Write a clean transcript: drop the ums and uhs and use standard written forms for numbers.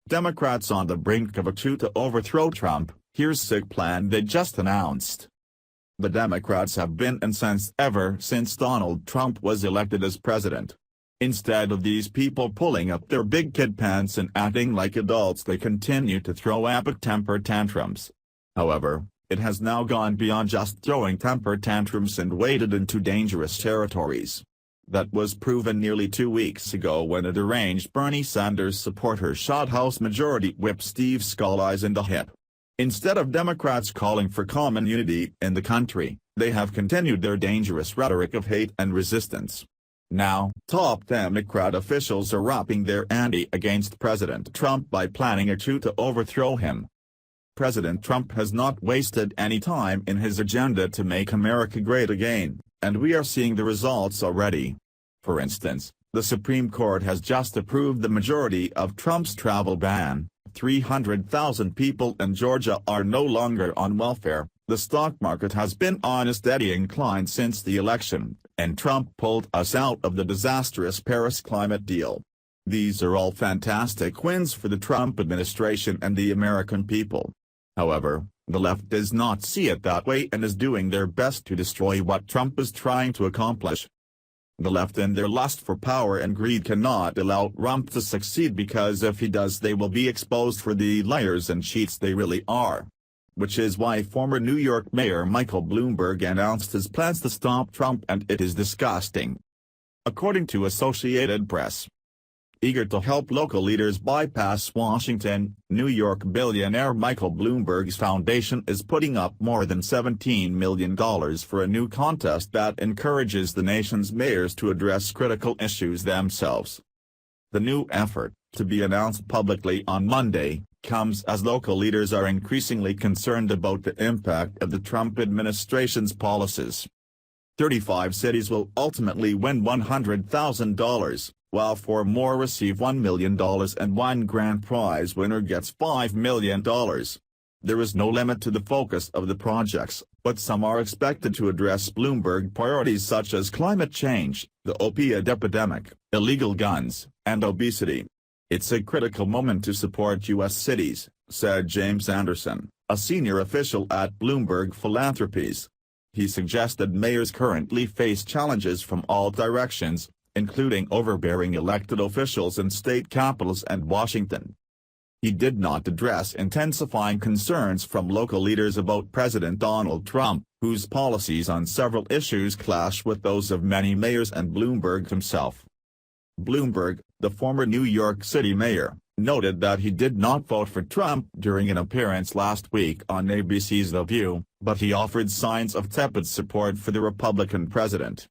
Democrats on the brink of a coup to overthrow Trump. Here's sick plan they just announced. The Democrats have been incensed ever since Donald Trump was elected as president. Instead of these people pulling up their big kid pants and acting like adults, they continue to throw epic temper tantrums. However, it has now gone beyond just throwing temper tantrums and waded into dangerous territories. That was proven nearly 2 weeks ago when a deranged Bernie Sanders supporter shot House Majority Whip Steve Scalise in the hip. Instead of Democrats calling for common unity in the country, they have continued their dangerous rhetoric of hate and resistance. Now, top Democrat officials are upping their ante against President Trump by planning a coup to overthrow him. President Trump has not wasted any time in his agenda to make America great again, and we are seeing the results already. For instance, the Supreme Court has just approved the majority of Trump's travel ban. 300,000 people in Georgia are no longer on welfare. The stock market has been on a steady incline since the election, and Trump pulled us out of the disastrous Paris climate deal. These are all fantastic wins for the Trump administration and the American people. However, the left does not see it that way and is doing their best to destroy what Trump is trying to accomplish. The left in their lust for power and greed cannot allow Trump to succeed, because if he does, they will be exposed for the liars and cheats they really are. Which is why former New York Mayor Michael Bloomberg announced his plans to stop Trump, and it is disgusting. According to Associated Press. Eager to help local leaders bypass Washington, New York billionaire Michael Bloomberg's foundation is putting up more than $17 million for a new contest that encourages the nation's mayors to address critical issues themselves. The new effort, to be announced publicly on Monday, comes as local leaders are increasingly concerned about the impact of the Trump administration's policies. 35 cities will ultimately win $100,000. While 4 more receive $1 million and one grand prize winner gets $5 million. There is no limit to the focus of the projects, but some are expected to address Bloomberg priorities such as climate change, the opioid epidemic, illegal guns, and obesity. It's a critical moment to support U.S. cities, said James Anderson, a senior official at Bloomberg Philanthropies. He suggested mayors currently face challenges from all directions, including overbearing elected officials in state capitals and Washington. He did not address intensifying concerns from local leaders about President Donald Trump, whose policies on several issues clash with those of many mayors and Bloomberg himself. Bloomberg, the former New York City mayor, noted that he did not vote for Trump during an appearance last week on ABC's The View, but he offered signs of tepid support for the Republican president.